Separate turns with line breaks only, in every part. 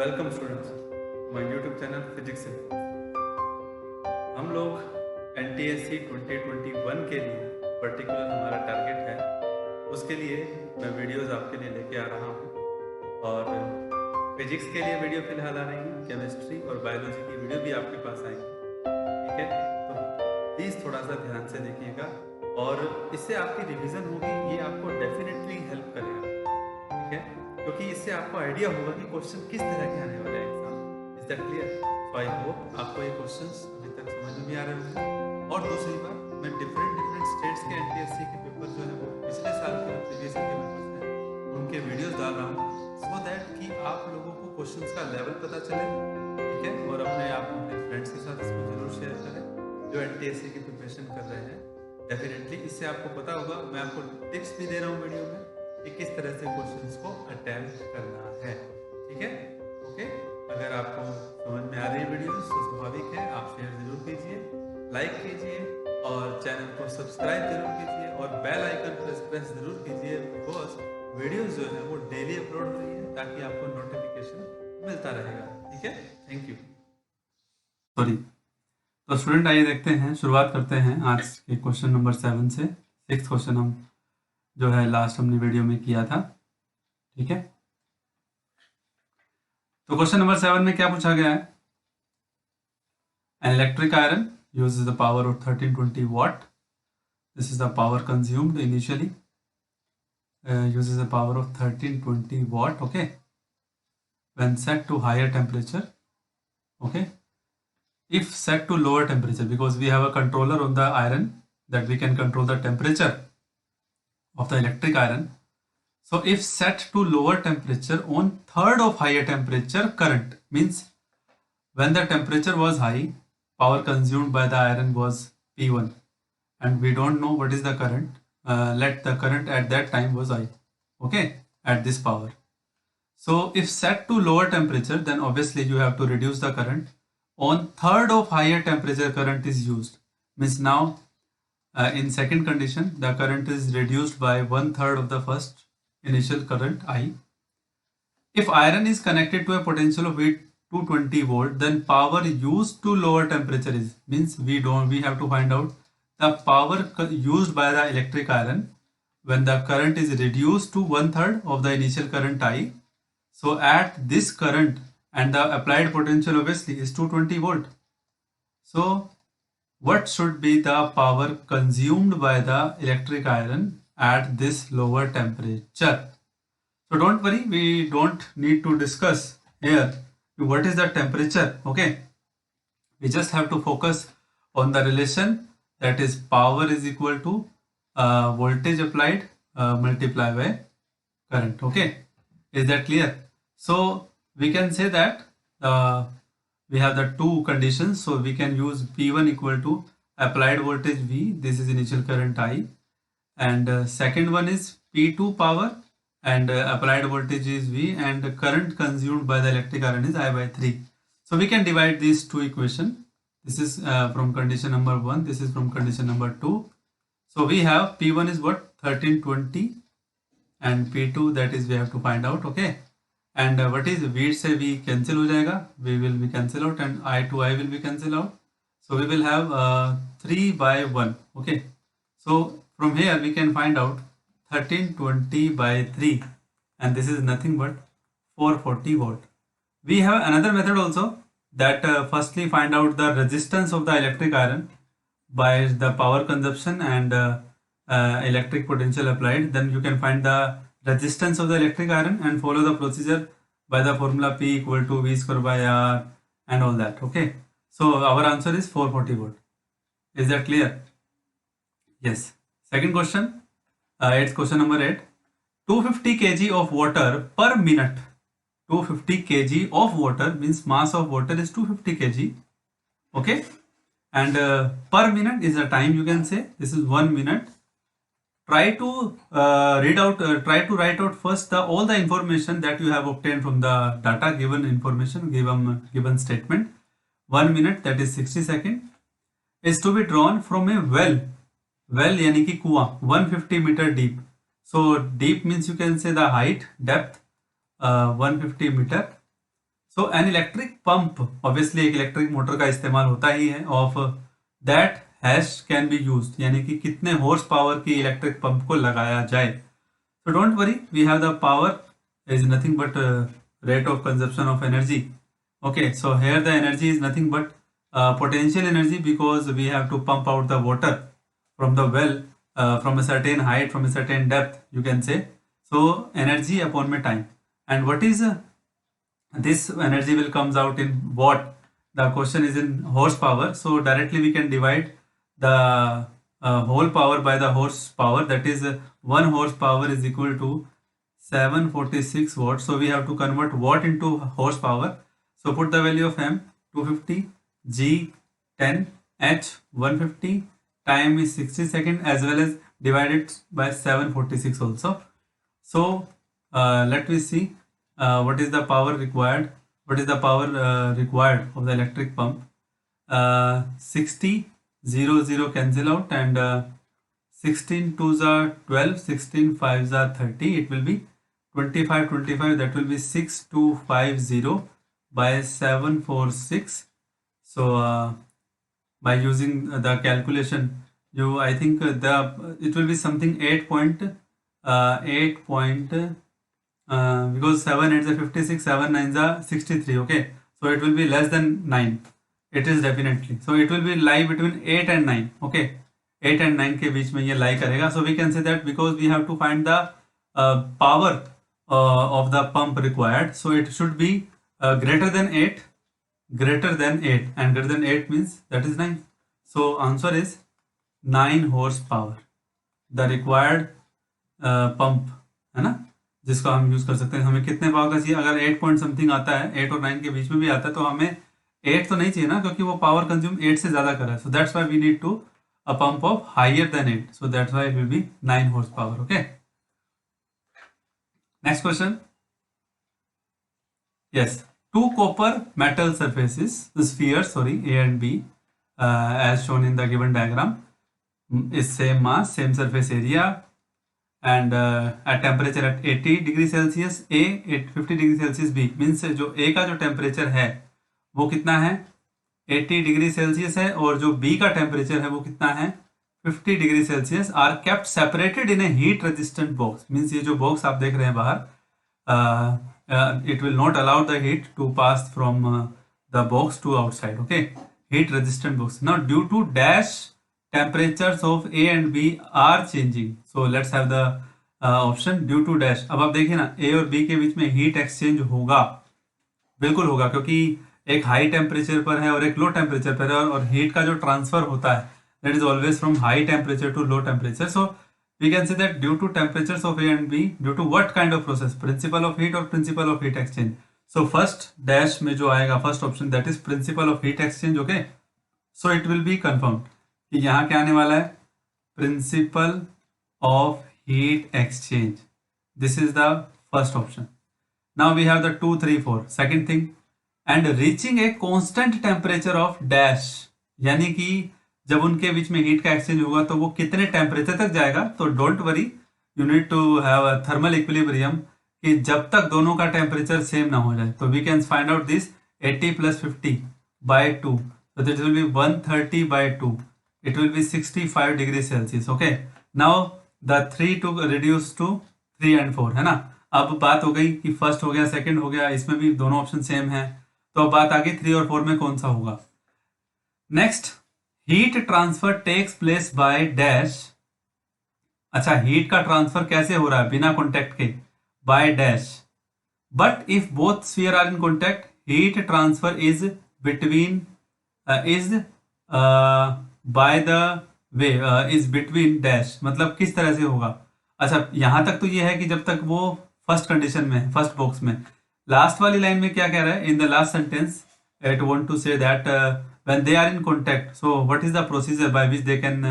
Welcome students my YouTube channel physics. हम लोग NTSC 2021 के लिए पर्टिकुलर हमारा टारगेट है, उसके लिए मैं वीडियोस आपके लिए लेके आ रहा हूँ। और फिजिक्स के लिए वीडियो फिलहाल आ रही है, केमिस्ट्री और बायोलॉजी की वीडियो भी आपके पास आएंगी। ठीक है, तो प्लीज़ थोड़ा सा ध्यान से देखिएगा और इससे आपकी रिवीजन होगी, ये आपको डेफिनेटली हेल्प करेगा। ठीक है, क्योंकि इससे आपको आइडिया होगा कि क्वेश्चन किस तरह के आने वाले हैं exam. Is that clear? So I hope आपको ये क्वेश्चंस अभी तक समझ में भी आ रहे होंगे। और दूसरी बात, मैं डिफरेंट स्टेट्स के NTSC के पेपर जो है वो पिछले साल के प्रीवियस के पेपर्स हैं, उनके वीडियोस डाल रहा हूँ सो दैट कि आप लोगों को क्वेश्चंस का लेवल पता चले। ठीक है, और आप अपने फ्रेंड्स के साथ इसको जरूर शेयर करें जो NTSC की प्रिपरेशन कर रहे हैं। डेफिनेटली इससे आपको पता होगा, मैं आपको टिप्स भी दे रहा हूँ वीडियो में कि किस तरह से क्वेश्चंस को अटेम्प्ट करना है। ठीक है, ओके। अगर आपको समझ में आ रही है वीडियोस तो स्वाभाविक है आप शेयर जरूर कीजिए, लाइक कीजिए और चैनल को सब्सक्राइब जरूर कीजिए और बेल आइकन प्रेस जरूर कीजिए, बिकॉज वीडियोस जो है वो डेली अपलोड हो रही है ताकि आपको नोटिफिकेशन मिलता रहेगा। ठीक है, थैंक यू। सॉरी, तो स्टूडेंट आइए देखते हैं, शुरुआत करते हैं आज के क्वेश्चन नंबर 7 से। 6th क्वेश्चन हम जो है लास्ट हमने वीडियो में किया था। ठीक है, तो क्वेश्चन नंबर 7 में क्या पूछा गया है? An electric iron uses the power of 1320 watt. This is the power consumed initially. Uses the power of 1320 watt. Okay, when set to higher temperature. Okay, if set to lower temperature, because we have a controller on the iron that we can control the temperature of the electric iron. So if set to lower temperature on third of higher temperature, current means when the temperature was high, power consumed by the iron was P1 and we don't know what is the current. Let the current at that time was I. Okay, at this power. So if set to lower temperature, then obviously you have to reduce the current. On third of higher temperature, current is used. Means now in second condition, the current is reduced by 1/3 of the first initial current I. If iron is connected to a potential of 220 volt, then power used to lower temperature is, means we have to find out the power used by the electric iron when the current is reduced to 1/3 of the initial current I. So at this current and the applied potential obviously is 220 volt. So what should be the power consumed by the electric iron at this lower temperature? So don't worry, we don't need to discuss here what is the temperature. Okay, we just have to focus on the relation, that is power is equal to voltage applied multiplied by current. Okay, is that clear? So we can say that we have the two conditions, so we can use P1 equal to applied voltage V, this is initial current I, and second one is P2 power and applied voltage is V and the current consumed by the electric iron is I by 3. So we can divide these two equations. This is from condition number 1, this is from condition number 2. So we have P1 is what? 1320 and P2, that is we have to find out. Okay, and what is V से V cancel हो जाएगा, V will be cancel out and I to I will be cancel out. So we will have 3 by 1. Okay, so from here we can find out 1320 by 3 and this is nothing but 440 volt. We have another method also, that firstly find out the resistance of the electric iron by the power consumption and electric potential applied. Then you can find the resistance of the electric iron and follow the procedure by the formula P equal to V square by R and all that. Okay, so our answer is 440 volt. Is that clear? Yes. Second question. It's question number 8. 250 kg of water per minute. 250 kg of water means mass of water is 250 kg. Okay, and per minute is the time, you can say this is 1 minute. Try to write out first all the information that you have obtained from the data given information given statement. 1 minute, that is 60 seconds, is to be drawn from a well यानी कि कुआं 150 meter deep. So deep means you can say the height, depth 150 meter. So an electric pump, obviously एक electric motor का इस्तेमाल होता ही है, of that hash can be use, यानी कि कितने हॉर्स पावर की इलेक्ट्रिक पंप को लगाया जाए. So don't worry, we have the power is nothing but rate of consumption of energy. Okay, so here the energy is nothing but potential energy, because we have to pump out the water from the well from a certain height, from a certain depth, you can say. So energy upon my time. And what is this energy will comes out in watt? The question is in horsepower. So directly we can divide the whole power by the horsepower. That is 1 horsepower is equal to 746 watts. So we have to convert watt into horsepower. So put the value of M 250, G 10, H 150, time is 60 seconds, as well as divided by 746 also. So let me see what is the power required. What is the power required of the electric pump? 60, 0 cancel out, and 16 2s are 12, 16 5s are 30. It will be 25, 25, that will be 6250 by 746. So by using the calculation, I think it will be something 8 point, because 7 8s are 56, 7 9s are 63. Okay, so it will be less than 9. It is definitely. So it will be lie between 8 and 9. Okay, 8 and 9 के बीच में ये lie करेगा. So we can say that because we have to find the power of the pump required, so it should be greater than 8, and greater than 8 means that is 9. So answer is 9 horsepower. The required pump है ना, जिसको हम use कर सकते हैं. हमें कितने power का चाहिए? अगर 8 पॉइंट समथिंग आता है, 8 और 9 के बीच में भी आता है, तो हमें 8 तो नहीं चाहिए ना, क्योंकि वो पावर कंज्यूम 8 से ज्यादा कर रहा है. So that's why we need to a pump of higher than 8. So that's why it will be 9 horsepower. Okay. Next question. Yes. Two copper metal surfaces, the spheres, sorry, A and B, as shown in the given diagram, is same mass, same surface area, and at temperature at 80 degree Celsius A, 50 degree Celsius B. Means जो A का जो temperature है वो कितना है? 80 degree Celsius है, और जो बी का टेम्परेचर है वो कितना है? 50 degree Celsius. Are kept separated in a heat resistant box. Means ये जो बॉक्स आप देख रहे हैं बाहर, it will not allow the heat to pass from the box to outside. Okay, heat resistant box. Now due to dash temperatures of A and B are changing. So let's have the option due to dash. अब आप देखिए ना, ए और B के बीच में heat exchange होगा, बिल्कुल होगा, क्योंकि एक हाई टेम्परेचर पर है और एक लो टेम्परेचर पर है, और हीट का जो ट्रांसफर होता है that is always from high temperature to low temperature. So we can say that due to temperatures of A and B, due to what kind of process? Principle of heat or principle of heat exchange. So first dash में जो आएगा first option, that is principle of heat exchange. Okay, so it will be confirm कि यहाँ क्या आने वाला है? Principle of heat exchange. This is the first option. Now we have the 2 3 4. Second thing, and reaching a constant temperature of dash, यानी कि जब उनके बीच में हीट का एक्सचेंज होगा तो वो कितने टेम्परेचर तक जाएगा? तो don't worry, you need to have a thermal equilibrium, कि जब तक दोनों का टेम्परेचर सेम ना हो जाए. तो we can find out this 80 + 50 / 2. So this will be 130 / 2. It will be 65 degree Celsius. Okay, now the 3 to reduce to 3 and 4, है ना. अब बात हो गई कि फर्स्ट हो गया, सेकंड हो गया, इसमें भी दोनों ऑप्शन सेम है. तो अब बात आ गई 3 और 4 में कौन सा होगा. Next, heat transfer takes place by dash. अच्छा, हीट का ट्रांसफर कैसे हो रहा है? बिना कॉन्टेक्ट के, by dash. But if both sphere are in contact, heat transfer is between by the way is between dash. मतलब किस तरह से होगा? अच्छा, यहां तक तो ये है कि जब तक वो फर्स्ट कंडीशन में, फर्स्ट बॉक्स में. लास्ट वाली लाइन में क्या कह रहा है? In the last sentence it want to say that when they are in contact, so what is the procedure by which they can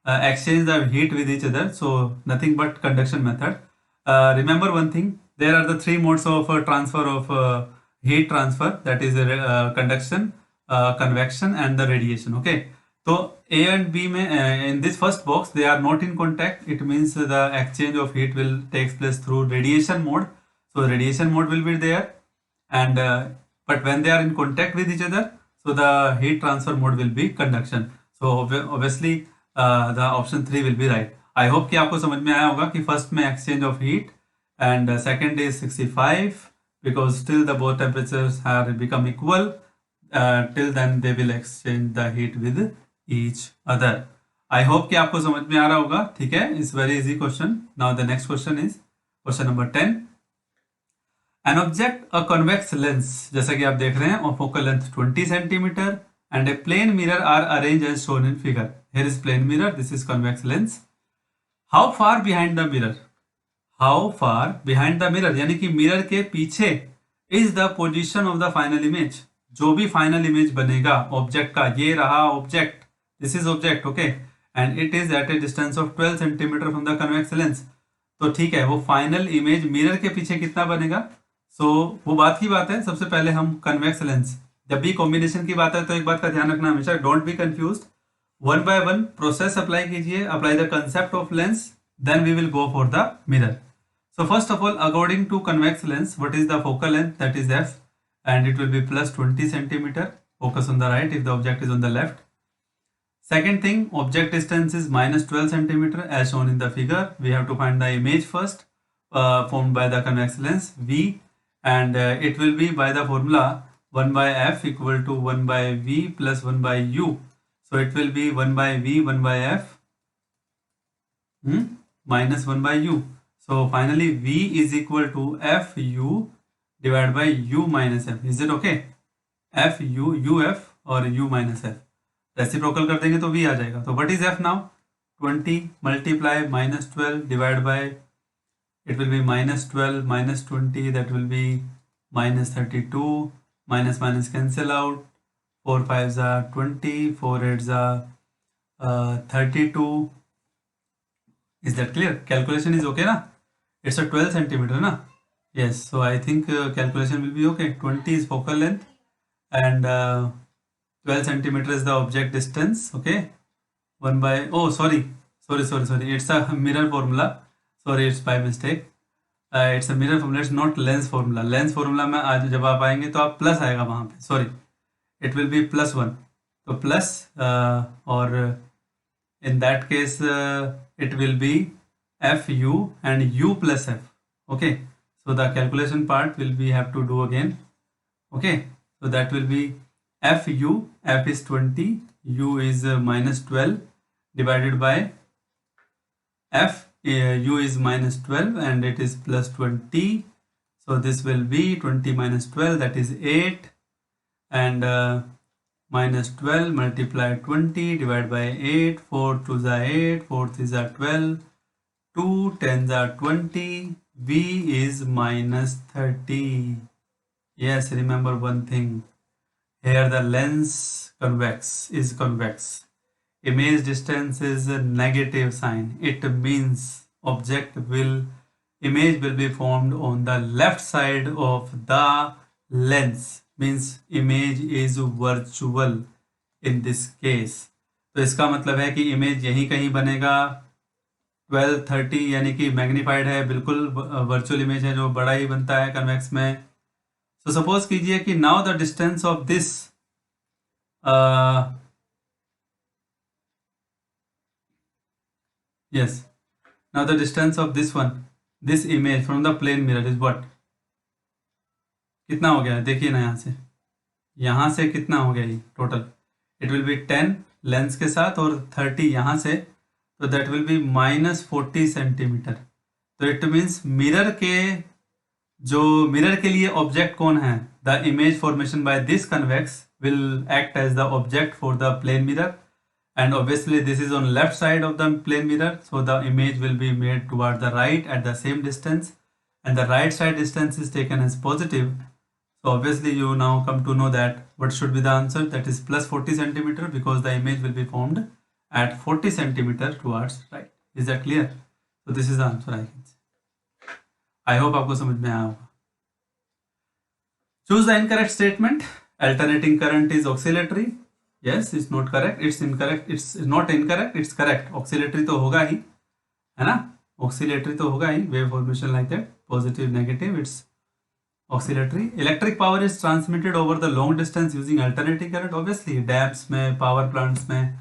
exchange the heat with each other? So nothing but conduction method. Remember one thing, there are the 3 modes of transfer of heat transfer, that is conduction, convection and the radiation. Okay, so A and B में in this first box they are not in contact. It means the exchange of heat will takes place through radiation mode. So radiation mode will be there, and but when they are in contact with each other, so the heat transfer mode will be conduction. So obviously the option 3 will be right. I hope कि आपको समझ में आया होगा कि first में exchange of heat and second is 65 because still the both temperatures have become equal. Till then they will exchange the heat with each other. I hope कि आपको समझ में आ रहा होगा. ठीक है, it's very easy question. Now the next question is question number 10. An object, a convex lens, जैसा कि आप देख रहे हैं, of focal length 20 centimeter and a plane mirror are arranged as shown in figure. Here is plane mirror, this is convex lens. How far behind the mirror? How far behind the mirror यानी कि mirror के पीछे is the position of the final image. जो भी final image बनेगा object का, ये रहा object, this is object, okay, and it is at a distance of 12 centimeter from the convex lens. तो ठीक है, वो फाइनल इमेज मिरर के पीछे कितना बनेगा. सो वो बात की बात है. सबसे पहले हम कन्वेक्स लेंस, जब भी कॉम्बिनेशन की बात है तो एक बात का ध्यान रखना हमेशा, don't be confused. One by one process apply कीजिए, apply the concept of lens, then we will go for the mirror. So first of all, according to convex lens, what is the focal length? That is f, and it will be plus 20 centimeter. Focus on the right if the object is on the left. Second thing, object distance is minus 12 centimeter as shown in the figure. We have to find the image first formed by the convex lens v, and it will be by the formula 1 by f equal to 1 by v plus 1 by u. So it will be 1 by v, 1 by f minus 1 by u. So finally v is equal to f u divided by u minus f. Is it okay? f u, u f और u minus f. Reciprocal कर देंगे तो v आ जाएगा. तो what is f now? 20 multiply minus 12 divided by, it will be minus 12 minus 20, that will be minus 32. Minus minus cancel out. 4 5s are 20, 4 8s are 32. Is that clear? Calculation is okay na? It's a 12 centimeter na? Yes, so I think calculation will be okay. 20 is focal length and 12 centimeter is the object distance, okay? 1 by, oh sorry, it's a mirror formula. Sorry, it's by mistake. It's a mirror formula, it's not lens formula. Lens formula में आज जब आप आएंगे तो आप plus आएगा वहाँ पे. Sorry, it will be plus 1. तो प्लस और in that case it will be f u and u plus f. Okay, so the calculation part will be have to do again. Okay, so that will be f u, f is 20, u is minus 12 divided by f, u is minus 12 and it is plus 20. So this will be 20 minus 12, that is 8, and minus 12 multiply 20 divided by 8, 4 2s are 8, 4 3s are 12, 2 10s are 20, v is minus 30. Yes, remember one thing, here the lens is convex. Image distance is a negative sign. It means image will be formed on the left side of the lens. Means image is virtual in this case. तो इसका मतलब है कि image यहीं कहीं बनेगा. 12 30 यानी कि मैग्नीफाइड है, बिल्कुल वर्चुअल इमेज है जो बड़ा ही बनता है कन्वेक्स में. सो सपोज कीजिए कि now the distance of this yes, now the distance of this one, this image from the plane mirror is what? कितना हो गया देखिए ना, यहाँ से कितना हो गया ये total. It will be 10 lens के साथ और 30 यहाँ से, तो that will be minus 40 centimeter. तो इट मीन्स मिरर के लिए ऑब्जेक्ट कौन है? The image formation by this convex will act as the object for the plane mirror, and obviously this is on left side of the plane mirror, so the image will be made toward the right at the same distance, and the right side distance is taken as positive. So obviously you now come to know that what should be the answer, that is plus 40 centimeter, because the image will be formed at 40 centimeter towards right. Is that clear? So this is the answer I can say. I hope आपको समझ में आया होगा. Choose the incorrect statement. Alternating current is oscillatory. Yes, it's not correct, it's incorrect, it's not incorrect, it's correct. Oscillatory तो होगा ही, है ना? Oscillatory तो होगा ही. Wave formation like that, positive, negative, it's oscillatory. Electric power is transmitted over the long distance using alternating current. Obviously dams में, power plants में,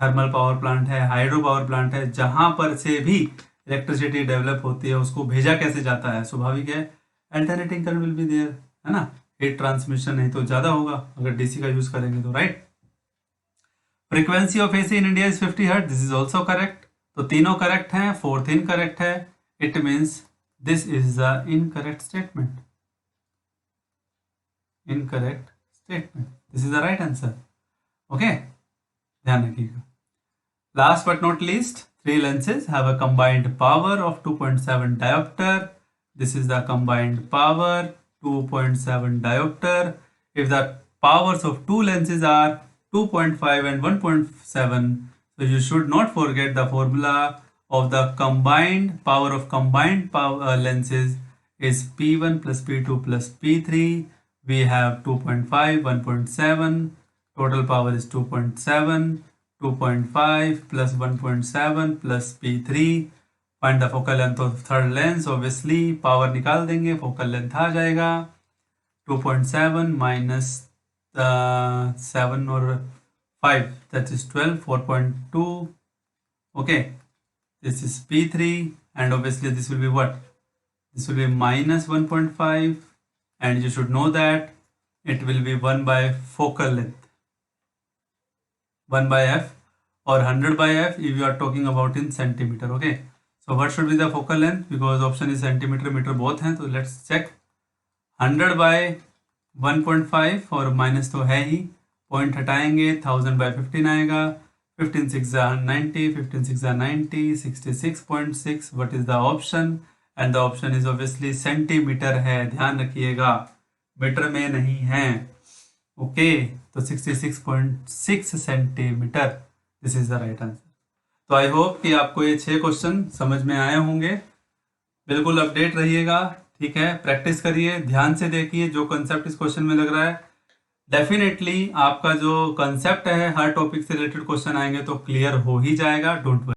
thermal power plant है, हाइड्रो पावर प्लांट है, जहां पर से भी इलेक्ट्रिसिटी डेवलप होती है उसको भेजा कैसे जाता है, स्वाभाविक है alternating current will be there, है ना। हीट ट्रांसमिशन नहीं तो ज्यादा होगा अगर डीसी का यूज करेंगे तो, right. Frequency of AC in India is 50 hertz, this is also correct. तो तीनों करेक्ट हैं, फोर्थ इनकरेक्ट है। It means this is the incorrect statement, incorrect statement, this is the right answer. Okay, ध्यान रखिएगा। Last but not least, three lenses have a combined power of 2.7 diopter. This is the combined power 2.7 diopter. If the powers of two lenses are 2.5 and 1.7, so you should not forget the formula of the combined power of combined power lenses is P1 plus P2 plus P3. We have 2.5, 1.7. Total power is 2.7. 2.5 plus 1.7 plus P3. Find the focal length of third lens. Obviously power निकाल देंगे, focal length आ जाएगा 2.7 minus 7 और 5, that is 12, 4.2. okay, this is P3 and obviously this will be what? This will be minus 1.5 and you should know that it will be 1 by focal length, 1 by f, or 100 by f if you are talking about in centimeter. Okay, so what should be the focal length, because option is centimeter, meter both हैं, तो let's check. 100 by 1.5 और minus तो है ही, point हटाएंगे 1000 by 15 आएगा, 15 6 90, 15 6 90, 66.6. what is the option? and the option is obviously centimetre है, ध्यान रखिएगा, मीटर में नहीं है। ओके, तो 66.6 centimetre, this is the right answer. तो आई होप कि आपको ये 6 क्वेश्चन समझ में आए होंगे। बिल्कुल अपडेट रहिएगा, ठीक है, प्रैक्टिस करिए, ध्यान से देखिए जो कंसेप्ट इस क्वेश्चन में लग रहा है। डेफिनेटली आपका जो कंसेप्ट है, हर टॉपिक से रिलेटेड क्वेश्चन आएंगे तो क्लियर हो ही जाएगा, डोंट वरी।